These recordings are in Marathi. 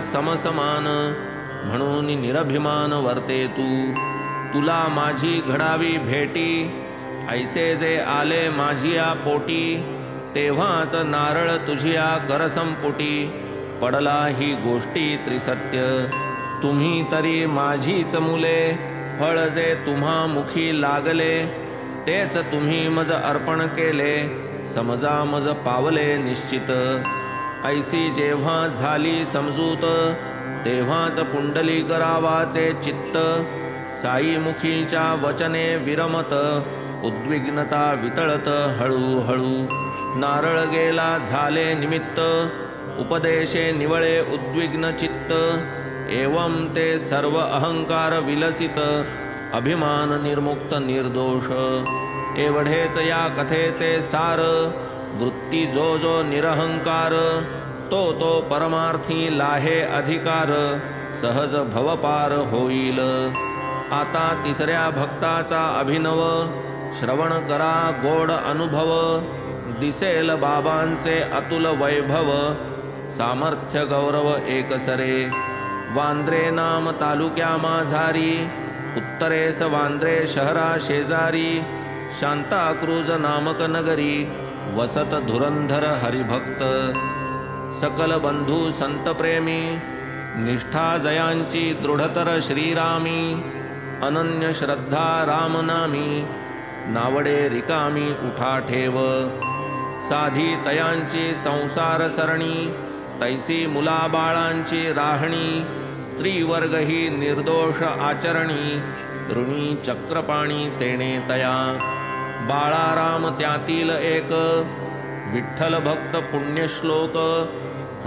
समसमान म्हणून निरभिमान वर्ते तू। तुला माझी घडावी भेटी ऐसे जे आले माझिया पोटी। तेव्हाच नारळ तुझिया करसंपुटी पडला ही गोष्टी त्रिसत्य। तुम्ही तरी माझीच मुले फळ जे तुम्हा मुखी लागले। तेच तुम्ही मज अर्पण केले समजा मज पावले निश्चित। ऐसी जेव्हा झाली समजूत तेव्हाच पुंडलिक रावाचे चित्त। साई मुखीच्या वचने विरमत उद्विग्नता वितळत हळूहळू। नारळ गेला झाले निमित्त उपदेशे निवळे उद्विग्न चित्त। एवं ते सर्व अहंकार विलसित अभिमान निर्मुक्त निर्दोष। एवढेच या कथेचे सार वृत्ती जो जो निरहंकार। तो परमार्थी लाहे अधिकार सहज भवपार होईल। आता तिसऱ्या भक्ताचा अभिनव श्रवण करा गोड अनुभव। दिसेल बाबांचे अतुल वैभव सामर्थ्य गौरव एकसरे। वांद्रे नाम तालुक्या माझारी उत्तरेस वांद्रे शहरा शेजारी। शांताक्रुज नामक नगरी वसत धुरंधर हरिभक्त। सकल बंधू संत प्रेमी निष्ठा जयांची दृढतर श्रीरामी। अनन्य श्रद्धा रामनामी नावडे रिकामी उठा ठेव। साधी तयांची संसार सरणी तैसी मुलाबाळांची राहणी। स्त्री वर्ग ही निर्दोष आचरणी ऋणी चक्रपाणी तेणे तया। बाळाराम त्यातील एक विठ्ठल भक्त पुण्यश्लोक।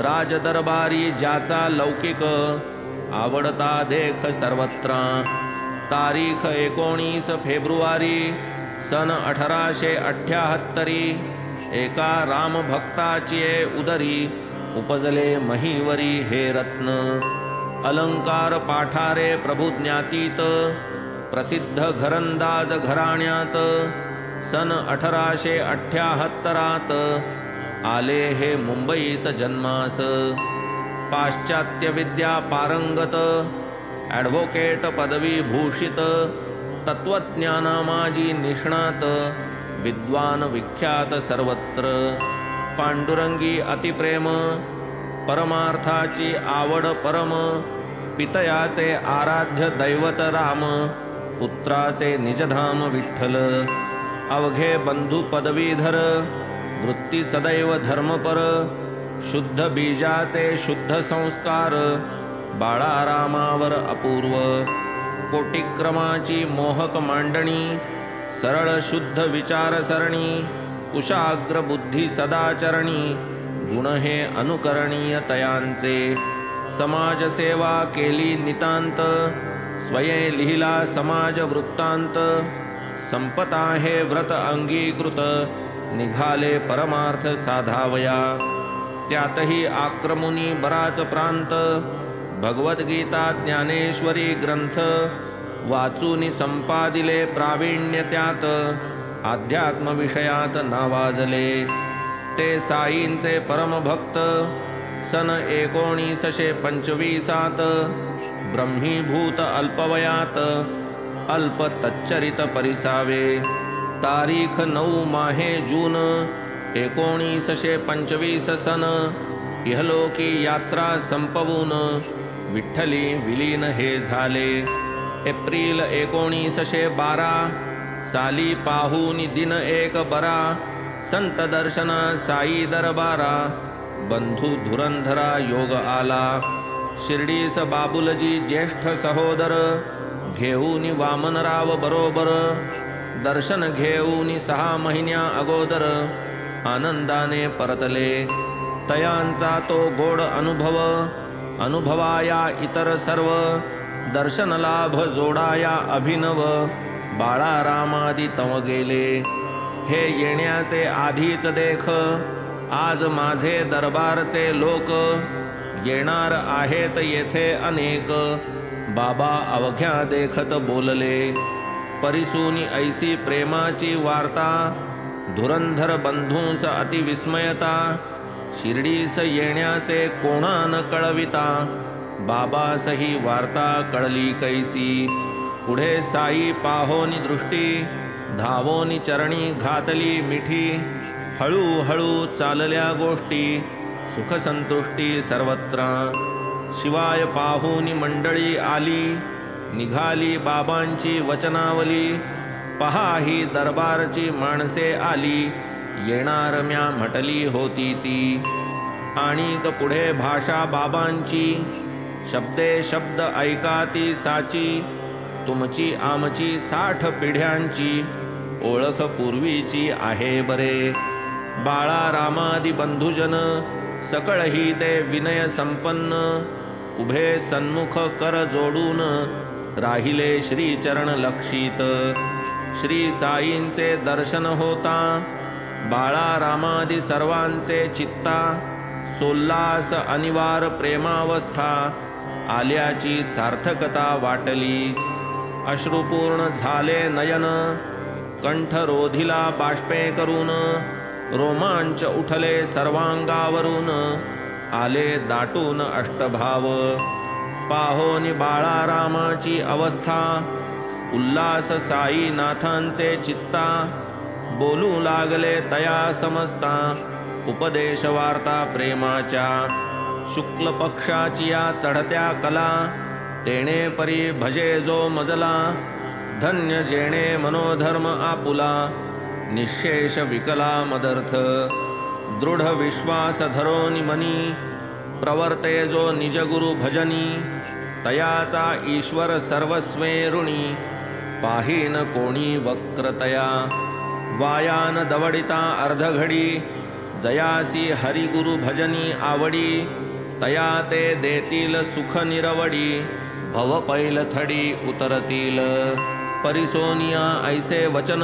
राजदरबारी ज्याचा लौकिक आवडता देख सर्वत्र। तारीख 19 फेब्रुवारी सन 1878। एका रामभक्ताची उदरी उपजले महीवरी हे रत्न। अलंकार पाठारे प्रभू ज्ञातीत प्रसिद्ध घरंदाज घराण्यात। सन 1878 आले हे मुंबईत जन्मास। पाश्चात्य विद्या पारंगत ॲडव्होकेट पदवी भूषित। तत्वज्ञाना माझी निष्णात विद्वान विख्यात सर्वत्र। पांडुरंगी अतिप्रेम परमार्थाची आवड परम। पितयाचे आराध्य दैवत राम पुत्राचे निजधाम विठ्ठल। अवघे बंधू पदवीधर वृत्ती सदैव धर्मपर। शुद्ध बीजाचे शुद्ध संस्कार बाळारामावर अपूर्व। कोटिक्रमाची मोहक मांडणी सरळ शुद्ध विचारसरणी। कुशाग्र बुद्धी सदाचरणी गुण हे अनुकरणीय तयांचे। समाजसेवा केली नितांत स्वये लिहिला समाज वृत्तांत। संपता हे व्रत अंगीकृत निघाले परमार्थ साधावया। त्यातही आक्रमुनी बराच प्रांत भगवद्गीता ज्ञानेश्वरी ग्रंथ। वाचूनी संपादिले प्रावीण्य त्यात अध्यात्म विषयात नावाजले। ते साईंचे परमभक्त सन 1925 ब्रह्मीभूत अल्पवयात अल्प तच्चरित परिसावे। तारीख 9 माहे जून 1925 सन। इहलोकी यात्रा संपवून विठ्ठली विलीन हे झाले। एप्रिल 1912 साली पाहून दिन एक बरा। संत दर्शना साई दरबारा बंधू धुरंधरा योग आला। शिर्डीस बाबुलजी ज्येष्ठ सहोदर घेऊन वामनराव बरोबर। दर्शन घेऊन 6 महिन्या अगोदर आनंदाने परतले। तयांचा तो गोड अनुभव अनुभवाया इतर सर्व। दर्शन लाभ जोडाया अभिनव बाळारामादी तव गेले। हे येण्याचे आधीच देख आज माझे दरबारचे लोक। येणार आहेत येथे अनेक बाबा अवघ्या देखत बोलले। परिसूनी ऐसी प्रेमाची वार्ता धुरंधर बंधूंस अतिविस्मयता। शिर्डीस येण्याचे कोणा न कळविता, बाबास ही वार्ता कळली कैसी. पुढे साई पाहोनी दृष्टी, धावोनी चरणी घातली मिठी. हळूहळू चालल्या गोष्टी, सुखसंतुष्टी सर्वत्र. शिवाय पाहुनी मंडळी आली, निघाली बाबांची वचनावली. पहा ही दरबारची माणसे आली, येणार म्या म्हटली होती ती. आणिक पुढे भाषा बाबांची, शब्दे शब्द ऐका ती साची. तुमची आमची 60 पिढ्यांची, ओळख पूर्वीची आहे बरे. बाळा रामादी बंधुजन, सकळही ते विनय संपन्न. उभे सन्मुख कर जोडून, राहिले श्रीचरण लक्षित. श्री साईंचे दर्शन होता, बाळा रामादी सर्वांचे चित्ता. सोल्लास अनिवार प्रेमावस्था, आल्याची सार्थकता वाटली. अश्रुपूर्ण झाले नयन, कंठ रोधिला बाष्पे करून. रोमांच उठले सर्वांगावरून, आले दाटून अष्टभाव. पाहोनी बाळा रामाची अवस्था, उल्लास साईनाथांचे चित्ता. बोलू लागले तया समजता, उपदेश वार्ता प्रेमाच्या. शुक्ल पक्षाची या चढत्या कला, तेणे परी भजे जो मजला. धन्य जेणे मनोधर्म आपुला, निशेष विकला मदर्थ. दृढ विश्वास धरोनी मनी, प्रवर्ते जो निज गुरु भजनी. तयाचा ईश्वर सर्वस्वे ऋणी, पाहीन कोणी वक्रतया. वायान दवडिता अर्धघडी, जयासी हरिगुरु भजनी आवडी. तया ते देतील सुख निरवडी, भव पैलथडी उतरतील. परिसोनिया ऐसे वचन,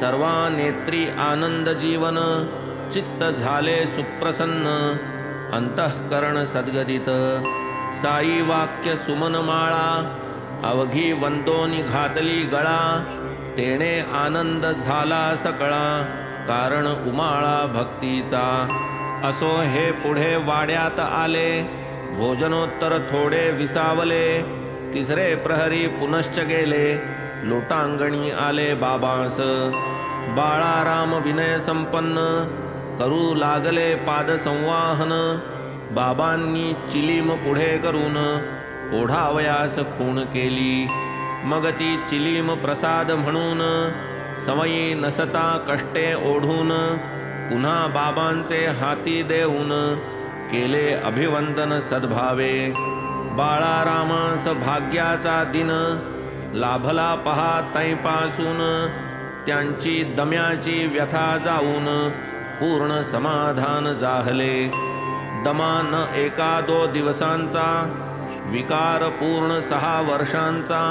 सर्वा नेत्री आनंद जीवन. चित्त झाले सुप्रसन्न, अंतःकरण सद्गदित. साई वाक्य सुमन माळा, अवघी वंतोनी घातली गळा. तेणे आनंद झाला सकळा, कारण उमाळा भक्तीचा. असो हे पुढे वाड्यात आले, भोजनोत्तर थोडे विसावले. तिसरे प्रहरी पुनश्च गेले, लोटांगणी आले बाबांस. बाळाराम विनय संपन्न, करू लागले पादसंवाहन. बाबांनी चिलीम पुढे करून, ओढावयास खूण केली. मग ती चिलीम प्रसाद म्हणून, समयी नसता कष्टे ओढून. पुन्हा बाबांचे हाती देऊन, केले अभिवंदन सद्भावे. बाळारामास भाग्याचा दिन, लाभला पहा तैपासून. त्यांची दम्याची व्यथा जाऊन, पूर्ण समाधान जाहले. दमा न 1-2 दिवसांचा, विकार पूर्ण 6 वर्षांचा.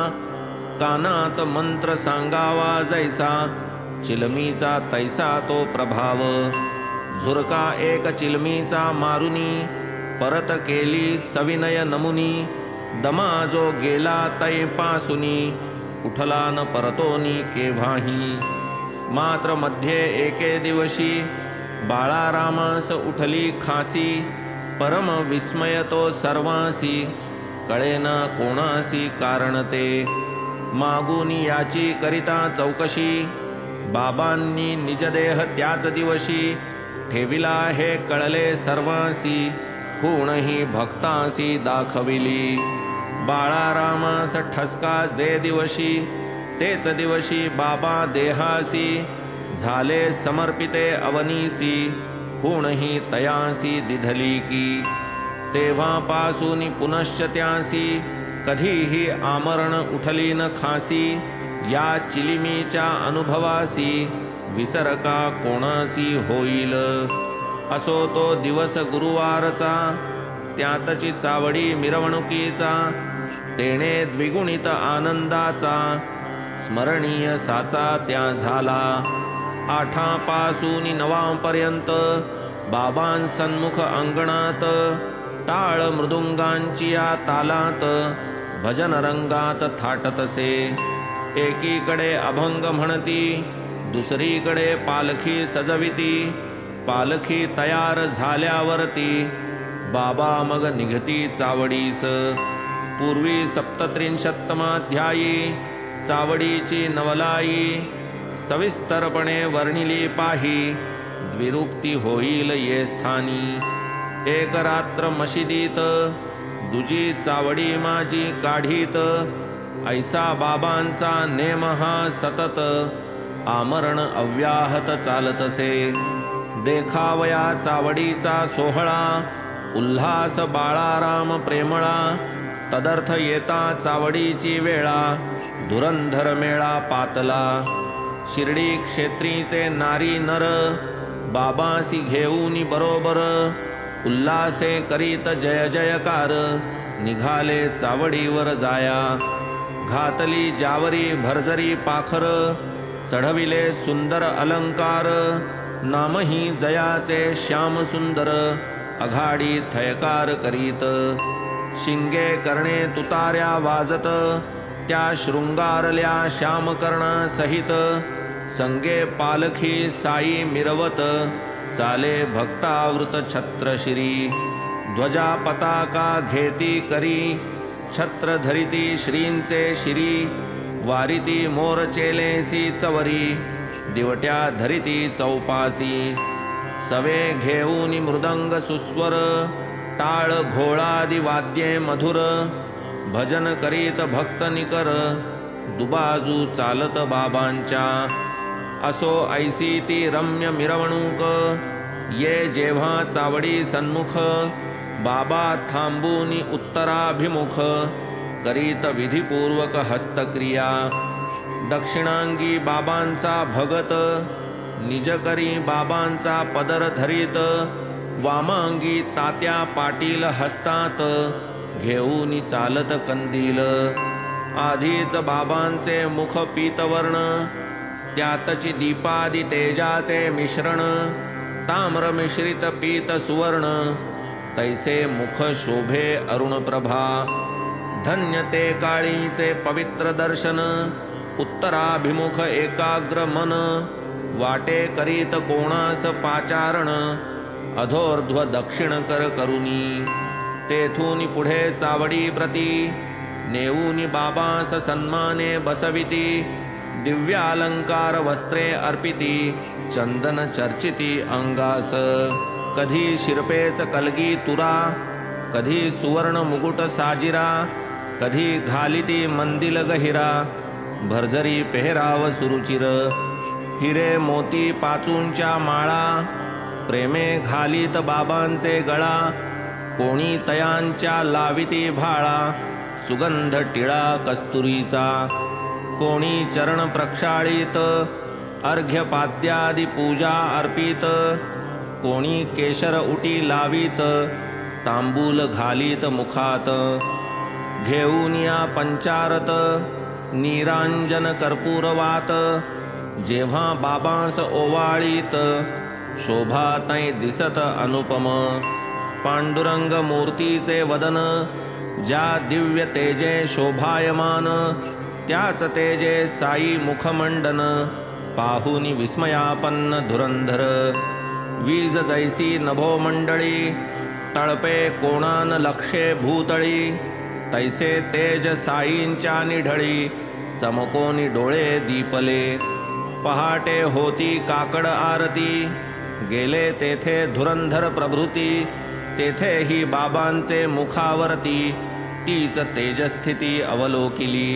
कानात मंत्र सांगावा जैसा, चिलमीचा तैसा तो प्रभाव. झुरका एक चिलमीचा मारुनी, परत केली सविनय नमुनी. दमा जो गेला तैपासुनी, उठला न परतोनी केव्हाही. मात्र मध्ये एके दिवशी, बाळारामास उठली खासी. परम विस्मय तो सर्वांसी, कळेना कोणासी कारण ते. मागूनी याची करिता चौकशी, बाबांनी निजदेह त्याच दिवशी. ठेविला हे कळले सर्वांसी, खूणही भक्तांसी दाखविली. बाळारामास ठसका जे दिवशी, तेच दिवशी बाबा देहासी. झाले समर्पिते अवनीसी, खूणही तयांसी दिधली की. तेव्हापासून पुनश्च त्यांसी, कधीही आमरण उठली न खासी. या चिलिमीच्या अनुभवासी, विसरका कोणासी होईल. असो तो दिवस गुरुवारचा, त्यातची चावडी मिरवणुकीचा. तेणे द्विगुणित आनंदाचा, स्मरणीय साचा त्या झाला. 8पासून 9पर्यंत बाबांसन्मुख अंगणात. टाळ मृदुंगांची या तालात, भजन रंगात थाटतसे. एकीकडे अभंग म्हणती, दुसरीकडे पालखी सजविती. पालखी तयार झाल्यावरती बाबा मग निघती चावडीस। पूर्वी 37तमाध्यायी चावडीची नवलाई सविस्तरपणे वर्णिली पाही। द्विरुक्ती होईल ये स्थानी। एक रात्र मशिदीत दुजी चावडी माझी काढीत। ऐसा बाबांचा नेम हा सतत आमरण अव्याहत चालतसे। देखावया चावडीचा सोहळा उल्हास बाळाराम प्रेमळा। तदर्थ येता चावडीची वेळा धुरंधर मेळा पातला। शिर्डी क्षेत्रीचे नारी नर बाबासी घेऊनी बरोबर। उल्हासे करीत जय जयकार निघाले चावडीवर जाया। घातली जावरी भरजरी पाखर चढविले सुंदर अलंकार। नामही जयाचे श्याम सुंदर आघाडी थयकार करीत। शिंगे करणे तुतार्या वाजत त्या शृंगारल्या श्यामकर्णा सहित। संगे पालखी साई मिरवत चाले भक्तावृत छत्रशिरी। ध्वजा पताका घेती करी छत्र धरिती श्रींचे शिरी। वारिती मोरचेलेसी चवरी दिवट्या धरिती चौपासी। सवे घेऊनी मृदंग सुस्वर टाळ घोळादी वाद्ये मधुर। भजन करीत भक्त निकर दुबाजू चालत बाबांच्या। असो ऐसी ती रम्य मिरवणूक ये जेव्हा चावडी सन्मुख। बाबा थांबूनी उत्तराभिमुख करीत विधिपूर्वक हस्तक्रिया। दक्षिणांगी बाबांचा भगत निज करी बाबांचा पदर धरीत। वामांगी तात्या पाटील हस्तात घेऊन चालत कंदील। आधीच बाबांचे मुख पीतवर्ण त्यातची दीपादी तेजाचे मिश्रण। ताम्र मिश्रित पीत सुवर्ण तैसे मुख शोभे अरुण प्रभा। धन्य ते काळीचे पवित्र दर्शन उत्तराभिमुख एकाग्र मन। वाटे करीत कोणास पाचारण अधोर्ध्व दक्षिण कर करुनी। तेथून पुढे चावडी प्रती नेऊनी बाबास सन्माने बसविती। दिव्यालंकार वस्त्रे अर्पिती चंदन चर्चिती अंगास। कधी शिरपेच कलगी तुरा कधी सुवर्ण मुकुट साजिरा। कधी घालिती मंदिल गहिरा भरजरी पेहराव सुरुचिर। हिरे मोती पाचूंच्या माळा प्रेमे घालीत बाबांचे गळा। कोणी तयांच्या लाविती भाळा सुगंध टिळा कस्तुरीचा। कोणी चरण प्रक्षाळीत अर्घ्यपाद्यादी पूजा अर्पित। कोणी केशर उटी लावीत तांबूल घालीत मुखात। घेऊन या पंचारत निरांजन कर्पूरवात। जेव्हा बाबांस ओवाळीत शोभा तै दिसत अनुपम। पांडुरंग मूर्तीचे वदन ज्या दिव्य तेजे शोभायमान। त्याच तेजे साई मुखमंडन पाहुनी विस्मयापन्न धुरंधर। वीज जैसी नभो मंडळी तळपे कोणान लक्षे भूतळी। तैसे तेज साईंच्या निढळी चमकोनी डोळे दीपले। पहाटे होती काकड आरती गेले तेथे धुरंधर प्रभृती। तेथेही बाबांचे मुखावरती तीच तेजस्थिती अवलोकिली।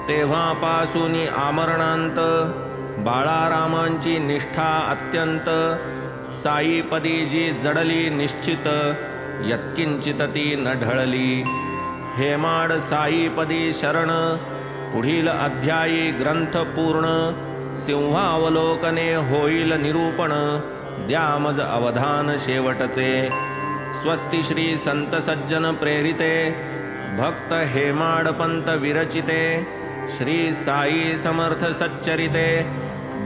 तेव्हापासून आमरणांत बाळारामांची निष्ठा अत्यंत। साईपदी जी जडली निश्चित यत्किंचित ती न ढळली। हेमाड साईपदी शरण पुढील अध्यायी ग्रंथ पूर्ण। सिंहावलोकने होईल निरूपण द्या मज अवधान शेवटचे। स्वस्ति श्री संत सज्जन प्रेरिते भक्त हेमाडपंत विरचिते। श्री साई समर्थ सच्चरिते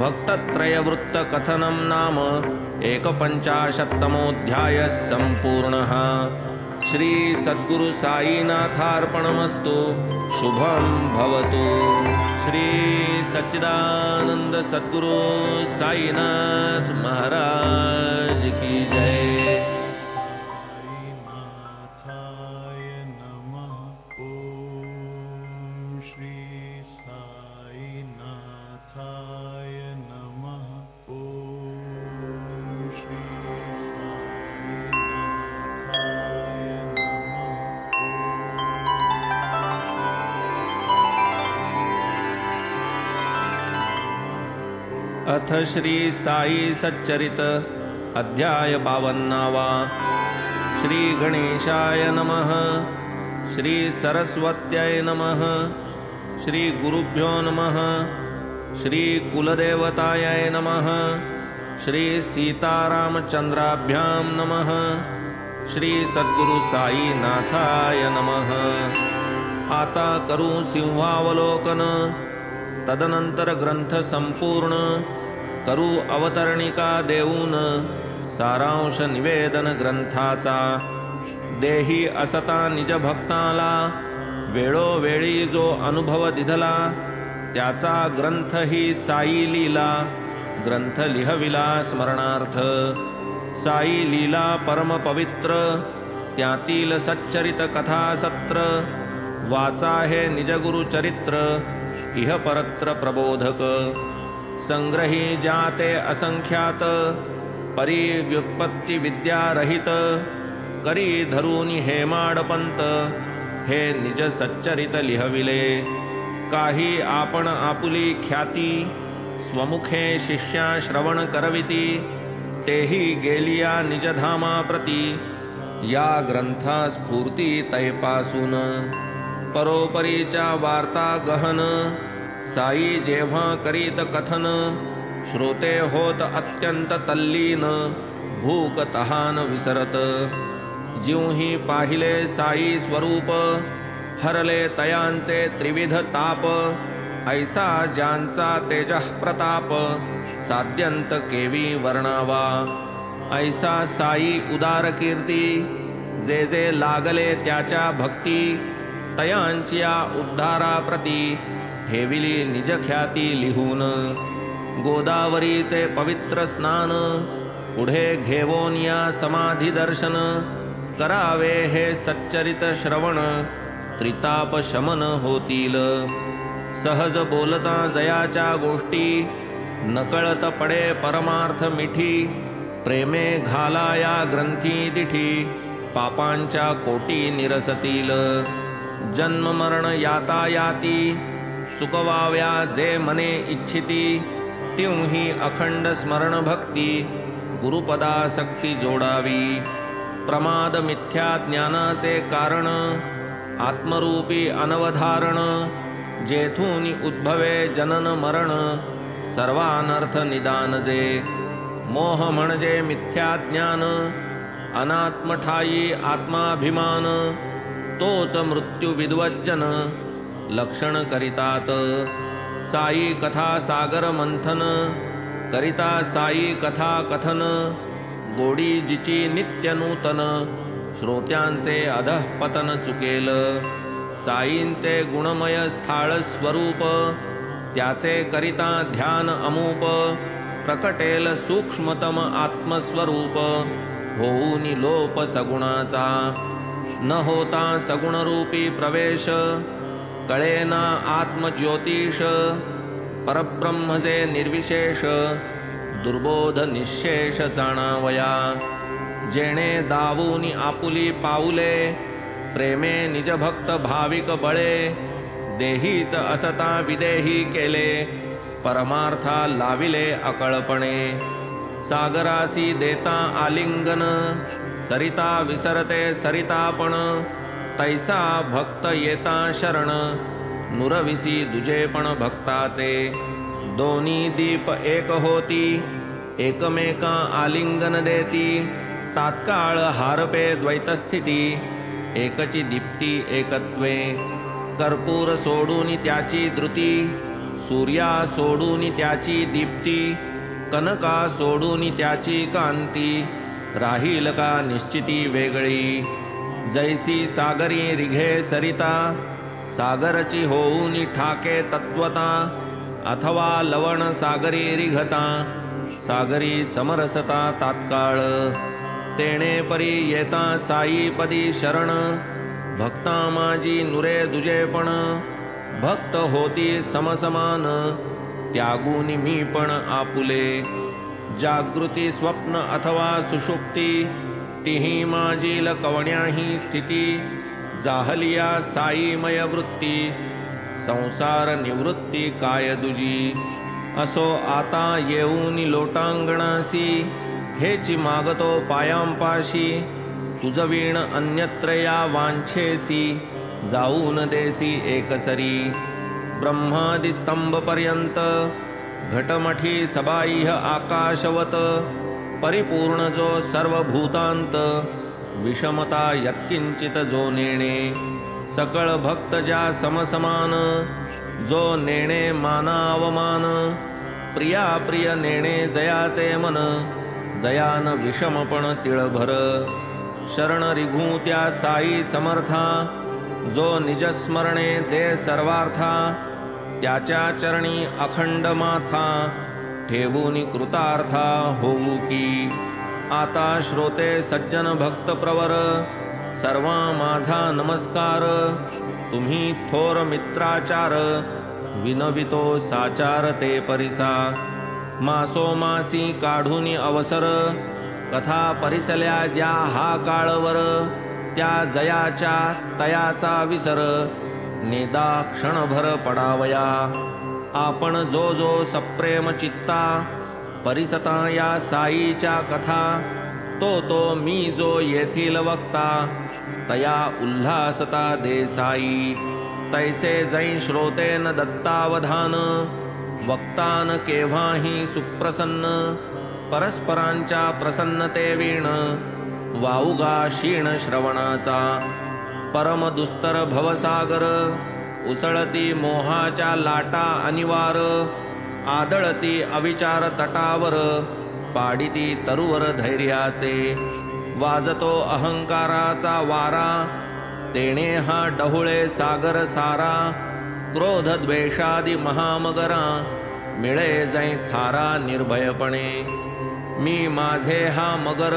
भक्तत्रय वृत्त कथनम नाम 51तमोऽध्याय संपूर्णः। श्री सद्गुरु साईनाथार्पणमस्तु। शुभं भवतु। श्री सच्चिदानंद सद्गुरु साईनाथ महाराज। की जय। अथ श्री साई सच्चरित अध्याय 52। श्री गणेशाय नमः। श्री सरस्वत्यै नमः। श्री गुरुभ्यो नमः। श्री कुलदेवतायै नमः। श्री सीतारामचंद्राभ्यां नमः। श्री सद्गुरु साईनाथाय नमः। आता करू सिंहावलोकन, तदनंतर ग्रंथ संपूर्ण करू अवतरणिका देऊन सारांश निवेदन ग्रंथाचा। देही असता निज भक्ताला वेळोवेळी जो अनुभव दिधला, त्याचा ग्रंथ ही साई लीला ग्रंथ लिहविला स्मरणार्थ। साई लीला परम पवित्र, त्यातील सच्चरित कथा सत्र। वाचा हे निजगुरु चरित्र, इह परत्र प्रबोधक। संग्रही जाते असंख्यात, परी व्युत्पत्ती विद्या रहित। करी धरूनी हेमाडपंत, हे निज सच्चरित लिहविले। काही आपण आपुली ख्याती, स्वमुखे शिष्या श्रवण करविती। तेही गेलिया निजधामा प्रती, या ग्रंथा स्फूर्ती तैपासून। परोपरीच्या वार्ता गहन, साई जेव्हा करीत कथन। श्रोते होत अत्यंत तल्लीन, भूक तहान विसरत। जिवही पाहिले साई स्वरूप, हरले तयांचे त्रिविध ताप। ऐसा ज्यांचा तेजः प्रताप, साध्यंत केवी वर्णावा। ऐसा साई उदार कीर्ती, जे जे लागले त्याच्या भक्ती। तयांच्या उद्धाराप्रती, ठेविली निज ख्याती लिहून। गोदावरीचे पवित्र स्नान, पुढे घेवोन या समाधी दर्शन। करावे हे सच्चरित श्रवण, त्रिताप शमन होतील। सहज बोलता जयाच्या गोष्टी, नकळत पडे परमार्थ मिठी। प्रेमे घाला या ग्रंथी दिठी, पापांच्या कोटी निरसतील। जन्म मरण यातायाती, सुखवाव्या जे मने इच्छिती। तिवही अखंड स्मरण भक्ती, गुरुपदासक्ती जोडावी। प्रमाद मिथ्या ज्ञानाचे कारण, आत्मरूपी अनवधारण। जेथून उद्भवे जनन मरण, सर्वानर्थ निदान जे। मोह म्हणजे मिथ्या ज्ञान, अनात्म ठाई आत्माभिमान। तोच मृत्यू विद्वज्जन, लक्षण करितात। साई कथा सागर मंथन, करिता साई कथा कथन। गोडी जिची नित्य नूतन, श्रोत्यांचे अधःपतन चुकेल। साईंचे गुणमय स्थाळ स्वरूप, त्याचे करिता ध्यान अमूप। प्रकटेल सूक्ष्मतम आत्मस्वरूप, होऊनी लोप सगुणाचा। न होता सगुणरूपी प्रवेश, कळेना आत्मज्योतिष। परब्रह्म जे निर्विशेष, दुर्बोध निशेष जाणावया। जेणे दावूनी आपुली पाऊले, प्रेमे निज भक्त भाविक बळे। देहीच असता विदेही केले, परमार्था लाविले अकळपणे। सागरासी देता आलिंगन, सरिता विसरते सरितापण। तैसा भक्त येता शरण, नुरविसी दुजेपण भक्ताचे। दोन्ही दीप एक होती, एकमेका आलिंगन देती। तात्काळ हारपे द्वैतस्थिती, एकची दीप्ती एकत्वे। कर्पूर सोडून त्याची धृती, सूर्या सोडून त्याची दीप्ती। कनका सोडून त्याची कांती, राहील का निश्चिती वेगळी। जैसी सागरी रिघे सरिता, सागरची होऊन ठाके तत्वता। अथवा लवण सागरी रिघता, सागरी समरसता तात्काळ तेणे परी येता साई पदी शरण भक्ता माझी नुरे दुजेपण भक्त होती समसमान त्यागुनी मी पण आपुले जागृती स्वप्न अथवा सुषुप्ती तिही माझी लकवण्याही स्थिती जाहलिया साईमय वृत्ती संसार निवृत्ती काय दुजी असो आता येऊन लोटांगणासी हेची मागतो पायांपाशी तुझवीण अन्यत्र या वांछेसी जाऊन देसी एकसरी ब्रह्मादि स्तंभ पर्यंत घटमठी सबाह्य आकाशवत परिपूर्ण जो सर्व भूतांत विषमता यत्किंचित जो नेणे सकळ भक्त ज्या समसमान जो नेणे मानावमान प्रिया प्रिय नेणे जयाचे मन जयान विषमपण तिळभर शरण रिघू त्या साई समर्था जो निजस्मरणे दे सर्वार्था त्याच्या चरणी अखंड माथा ठेवूनी कृतार्था होऊ की आता श्रोते सज्जन भक्त प्रवर सर्वा माझा नमस्कार तुम्ही थोर मित्राचार विनवितो साचार ते परिसा मासोमासी काढूनी अवसर कथा परिसल्या ज्या हा काळवर त्या जयाच्या तयाचा विसर नेदा क्षणभर पडावया आपण जो जो सप्रेम चित्ता परिसता या साईच्या कथा तो तो मी जो येथील वक्ता तया उल्हासता दे साई तैसे जै श्रोतेन दत्तावधान वक्तान केव्हाही सुप्रसन्न परस्परांच्या प्रसन्नते वीण वाऊगा क्षीण श्रवणाचा परम दुस्तर भवसागर उसळती मोहाच्या लाटा अनिवार आदळती अविचार तटावर पाडिती तरुवर धैर्याचे वाजतो अहंकाराचा वारा तेणे हा डहुळे सागर सारा क्रोध द्वेषादि महामगरा मिळे जै थारा निर्भयपणे मी माझे हा मगर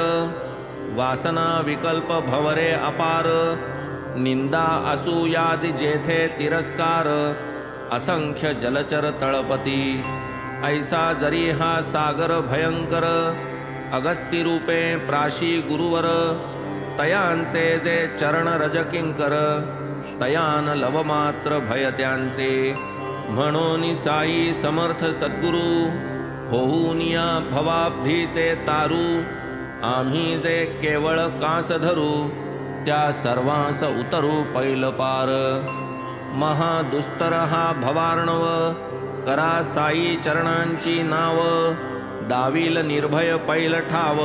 वासना विकल्प भवरे अपार निंदा असूयादि जेथे तिरस्कार असंख्य जलचर तळपती ऐसा जरी हा सागर भयंकर अगस्ती रूपे प्राशी गुरुवर तयांचे जे चरण रजकिंकर तयान लवमात्र भय त्यांचे म्हणून साई समर्थ सद्गुरु होऊन या भवाब्धीचे तारू आम्ही जे केवळ कास धरू त्या सर्वांस उतरू पैल पार महादुस्तर हा भवार्णव करा साई चरणांची नाव दाविल निर्भय पैल ठाव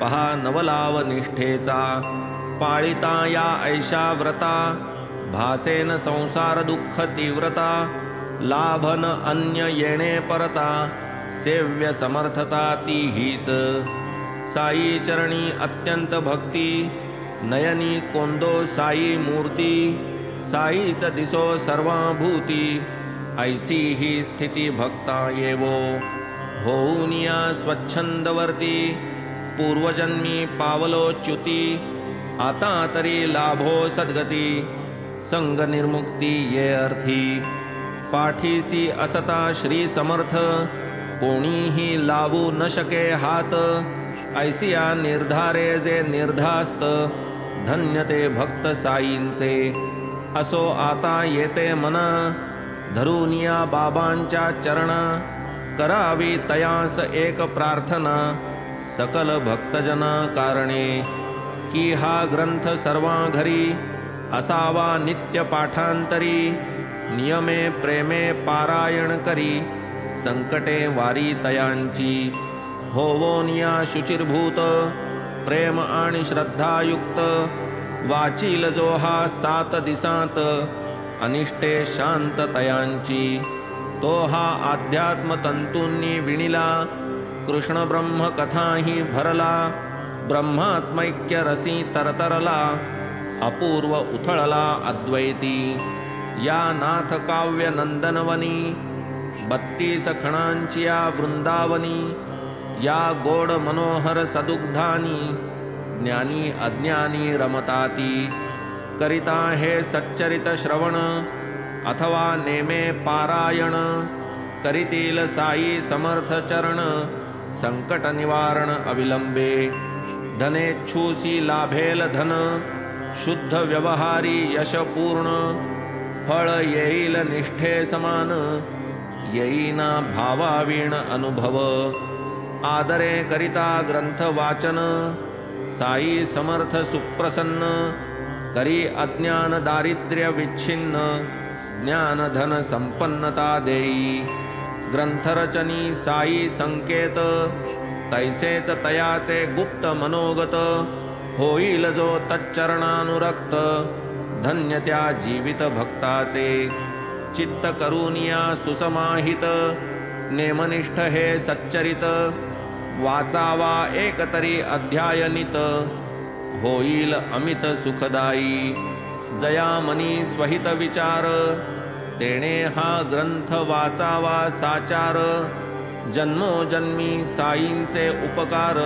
पहा नवलाव निष्ठेचा पाळिता या ऐशा व्रता भासेन संसार दुःख तीव्रता लाभन अन्य येणे परता सेव्य समर्थता ती हीच साई चरणी अत्यंत भक्ती नयनी कोंदो साई मूर्ती साईच दिसो सर्वाभूती ऐसी ही स्थिती भक्ता येवो होऊन या स्वच्छंदवर्ती पूर्वजन्मी पावलो च्युती आता तरी लाभो सद्गती संग निर्मुक्ती ये अर्थी पाठीसी असता श्री समर्थ कोणीही लावू न शके हात ऐसिया निर्धारे जे निर्धास्त धन्य ते भक्त साईंचे असो आता येते मना धरुनिया बाबांच्या चरणा करावी तयास एक प्रार्थना सकल भक्तजना कारणे की हा ग्रंथ सर्वा घरी असावा नित्य पाठांतरी नियमे प्रेमे पारायण करी संकटे वारी तयांची होवोनिया शुचिर्भूत प्रेम आणि श्रद्धायुक्त वाचील जो हा 7 दिसांत अनिष्टे शांत तयांची तो हा अध्यात्म तंतूंनी विणिला कृष्ण ब्रह्म कथाही भरला ब्रह्मात्मैक्य रसी तरतरला अपूर्व उथळला अद्वैती या नाथ काव्य नंदनवनी 32 खणांची या वृंदावनी या गोड मनोहर सदुग्धानी ज्ञानी अज्ञानी रमताती। करिता हे सच्चरित श्रवण अथवा नेमे पारायण, करीतील साई समर्थ चरण संकट निवारण अविलंबे। धनेच्छूसी लाभेल धन शुद्ध व्यवहारी यश पूर्ण, फळ येईल निष्ठे समान येईना भावावीण अनुभव। आदरे करिता ग्रंथ वाचन साई समर्थ सुप्रसन्न, करी अज्ञान दारिद्र्य विच्छिन्न ज्ञान धन संपन्नता देई। ग्रंथरचनी साई संकेत तैसेच तयाचे गुप्त मनोगत, होईल जो तच्चरणानुरक्त धन्य त्या जीवित भक्ताचे। चित्त करुनिया सुसमाहित नेमनिष्ठ हे सच्चरित, वाचावा एकतरी अध्यायनित होईल अमित सुखदायी। जया मनी स्वहित विचार तेणे हा ग्रंथ वाचावा साचार, जन्मोजन्मी साईंचे उपकार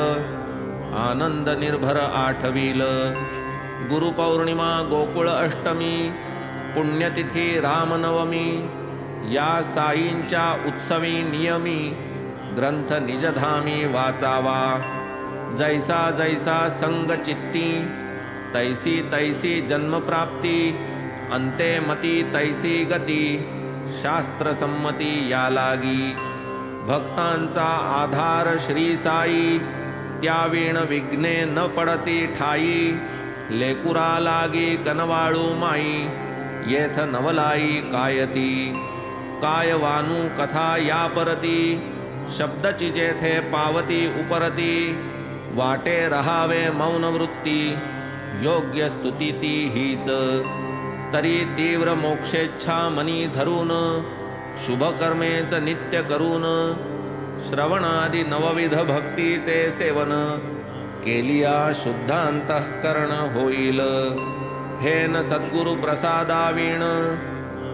आनंद निर्भर आठवील। गुरुपौर्णिमा गोकुळ अष्टमी पुण्यतिथी रामनवमी, या साईंच्या उत्सवी नियमी ग्रंथ निजधामी वाचावा। जैसा जैसा संग चित्ती तैसी तैसी जन्मप्राप्ती, अंते मती तैसी गती शास्त्र संमती या लागी। भक्तांचा आधार श्री साई, त्यावीण विघ्ने न पडती ठाई। लेकुरा लागी कनवाळू माई, येथ नवलाई कायती। काय वानू कथा या परती, शब्दची जेथे पावती उपरती। वाटे रहावे मौन वृत्ती, योग्य स्तुती ती हीच। तरी तीव्र मोक्षेच्छा मनी धरून, शुभ कर्मेच नित्य करून। श्रवणादी नवविध भक्तीचे सेवन, केलिया शुद्धांतःकरण होईल। हे न सद्गुरु प्रसादावीण,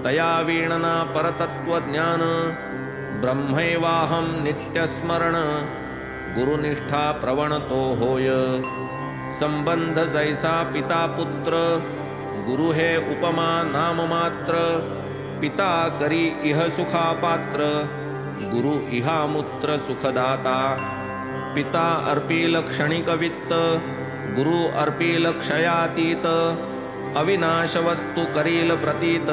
तया वीणना परतत्व ज्ञान। ब्रह्मैवाहं नित्यस्मरण, गुरुनिष्ठा प्रवण तो होय। संबंध जैसा पिता पुत्र, गुरु हे उपमा नाम मात्र। पिता करी इह सुखा पात्र, गुरु इहामुत्र सुखदाता। पिता अर्पील क्षणिक वित्त, गुरु अर्पील क्षयातीत। अविनाश वस्तू करील प्रतीत,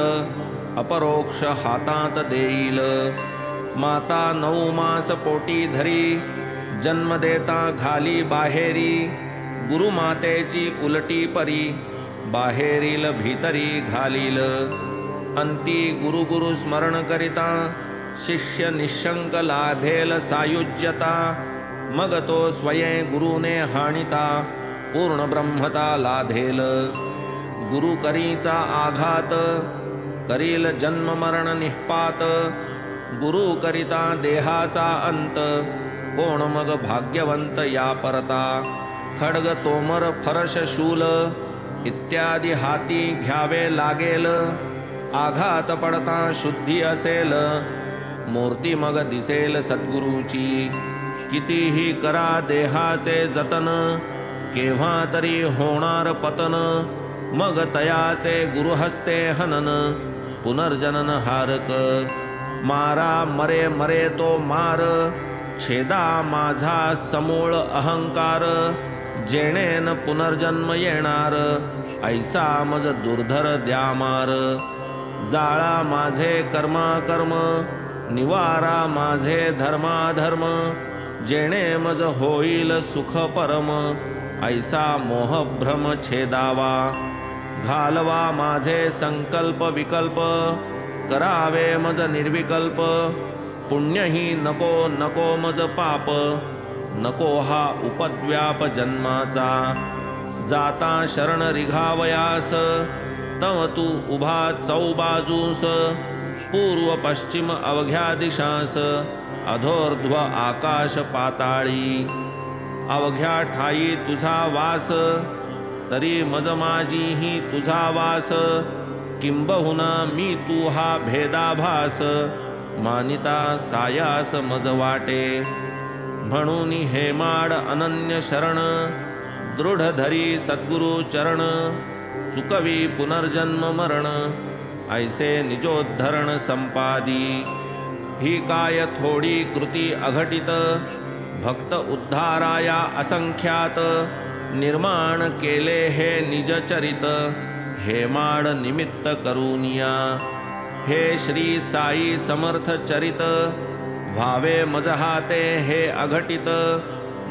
अपरोक्ष हातात देईल। माता 9 मास पोटी धरी, जन्म देता घाली बाहेरी। गुरु मातेची उलटी परी, बाहेरील भीतरी घालील। अंती गुरु गुरु स्मरण करिता, शिष्य निशंक लाधेल सायुज्यता। मग तो स्वयं गुरुने हाणिता, पूर्ण ब्रह्मता लाधेल। गुरु करीचा आघात, करील जन्म मरण निःपात। गुरु करिता देहाचा अंत, कोण मग भाग्यवंत या परता। खड्ग तोमर फरश शूल, इत्यादी हाती घ्यावे लागेल। आघात पडता शुद्धी असेल, मूर्ती मग दिसेल सद्गुरूची। कितीही करा देहाचे जतन, केव्हा तरी होणार पतन। मग तयाचे गुरुहस्ते हनन, पुनर्जनन हारक। मारा मरे मरे तो मार, छेदा माझा समूळ अहंकार। जेणेन पुनर्जन्म येणार, ऐसा मज दुर्धर द्या मार। जाळा माझे कर्माकर्म, निवारा माझे धर्माधर्म। जेणे मज होईल सुख परम, ऐसा मोहभ्रम छेदावा। घालवा माझे संकल्प विकल्प, करावे मज निर्विकल्प। पुण्यही नको नको मज पाप, नको हा उपद्व्याप जन्माचा। जाता शरण रिघावयास, तव तू उभा चौबाजूस। पूर्व पश्चिम अवघ्या दिशास, अधोर्ध्व आकाश पाताळी। अवघ्या ठाई तुझा वास, तरी मज माझीही तुझा वास। किंबहुना मी तू हा भेदाभास, मानिता सायास मज वाटे। म्हणून हेमाड अनन्य शरण दृढ धरी सद्गुरु चरण चुकवी पुनर्जन्म मरण ऐसे निजोद्धरण संपादी ही काय थोडी कृती अघटित भक्त उद्धाराया असंख्यात निर्माण केले हे निज चरित हेमाड निमित्त करूनिया हे श्री साई समर्थ चरित व्हावे मजहाते हे अघटित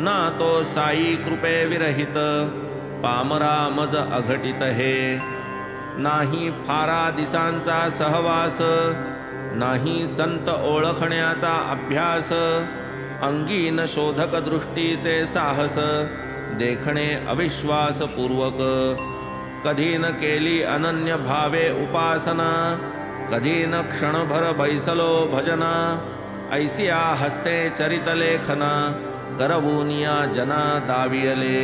ना तो साई कृपे विरहित पामरा मज अघटित हे नाही फारा दिसांचा सहवास नाही संत ओळखण्याचा अभ्यास अंगीन शोधक दृष्टीचे साहस देखणे अविश्वास पूर्वक कधी न केली अनन्य भावे उपासना कधी न क्षणभर बैसलो भजना ऐसिया हस्ते चरितलेखना करवूनिया जना दावियले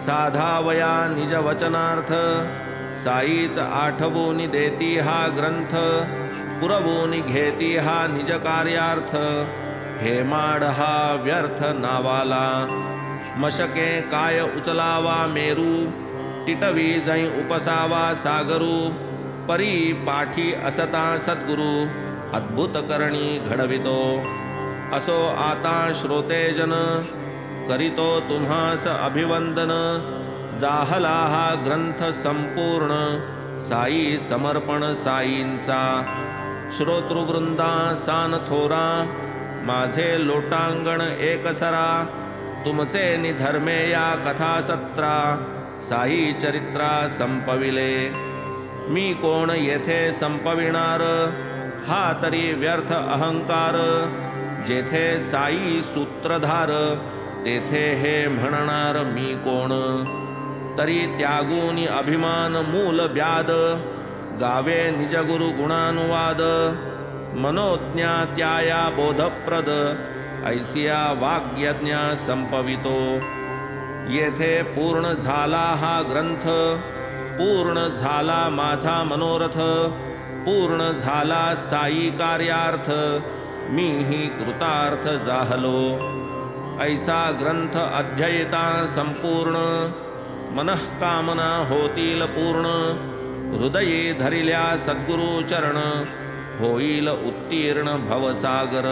साधावया निज वचनार्थ साईच आठवूनी देती हा ग्रंथ पुरवूनी घेती हा निज कार्यार्थ हेमाड हा व्यर्थ नावाला मशके काय उचलावा मेरू टिटवी जै उपसावा सागरू परी पाठी असता सद्गुरु अद्भुत करणी घडवितो असो आता श्रोतेजन करीतो तुम्हास अभिवंदन जाहला हा ग्रंथ संपूर्ण साई समर्पण साईंचा श्रोतृवृंदा सान थोरा माझे लोटांगण एकसरा तुमचे निधर्मे या कथा सत्रा साई चरित्रा संपविले मी कोण येथे संपविणार हा तरी व्यर्थ अहंकार जेथे साई सूत्रधार तेथे हे म्हणणार मी कोण तरी त्यागूनी अभिमान मूल व्याद गावे निज गुरु गुणानुवाद मनोज्ञा त्याया बोधप्रद ऐसिया वाग्यज्ञा संपवितो येथे पूर्ण झाला हा ग्रंथ पूर्ण झाला माझा मनोरथ पूर्ण झाला साई कार्यार्थ मीही कृतार्थ जाहलो ऐसा ग्रंथ अध्ययिता संपूर्ण मनःकामना होतील पूर्ण हृदये धरिल्या सद्गुरु चरण होईल उत्तीर्ण भवसागर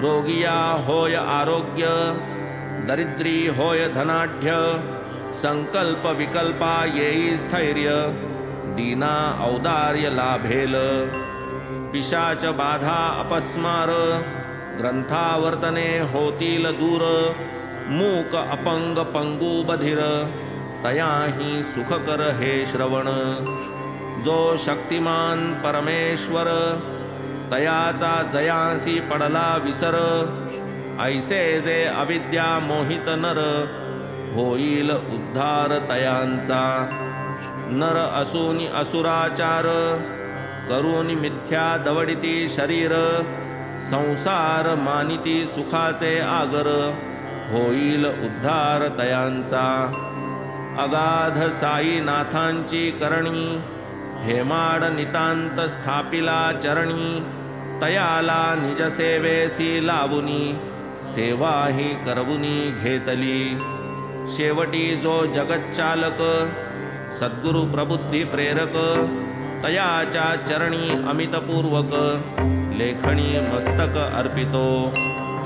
रोगिया होय आरोग्य दरिद्री होय धनाढ्य संकल्प विकल्पा येई स्थैर्य दीना औदार्य लाभेल पिशाच बाधा अपस्मार ग्रंथावर्तने होतील दूर मूक अपंग पंगू बधिर तयाही सुखकर हे श्रवण जो शक्तिमान परमेश्वर तयाचा जयासी पडला विसर ऐसे जे अविद्या मोहित नर होईल उद्धार तयांचा नर असूनी असुराचार करून मिथ्या दवडिती शरीर संसार मानिती सुखाचे आगर होईल उद्धार तयांचा अगाध साईनाथांची करणी हेमाड नितांत स्थापिला चरणी तयाला निज सेवेसी लावुनी सेवाही करवुनी घेतली शेवटी जो जगच्चालक सद्गुरु प्रबुद्धी प्रेरक तयाच्या चरणी अमितपूर्वक लेखणी मस्तक अर्पितो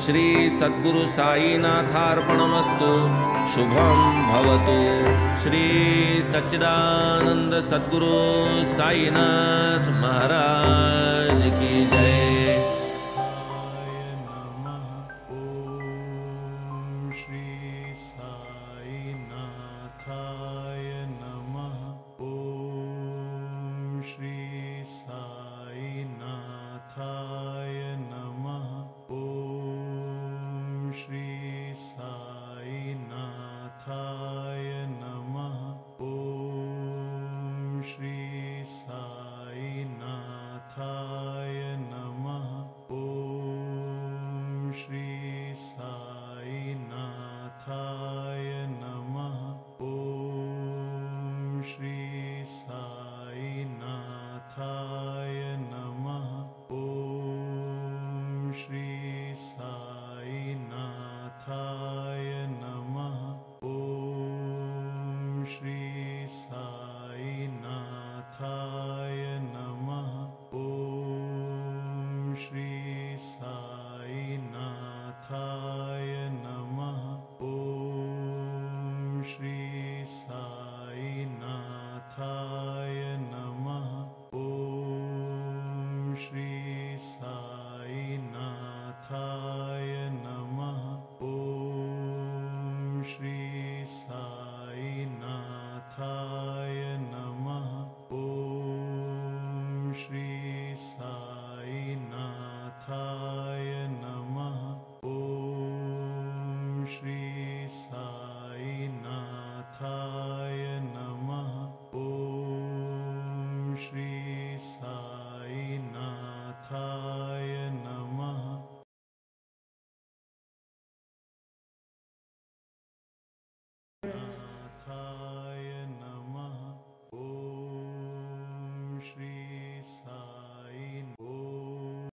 श्री सद्गुरु साईनाथार्पणमस्तु शुभम भवतु श्री सच्चिदानंद सद्गुरु साईनाथ महाराज की जय।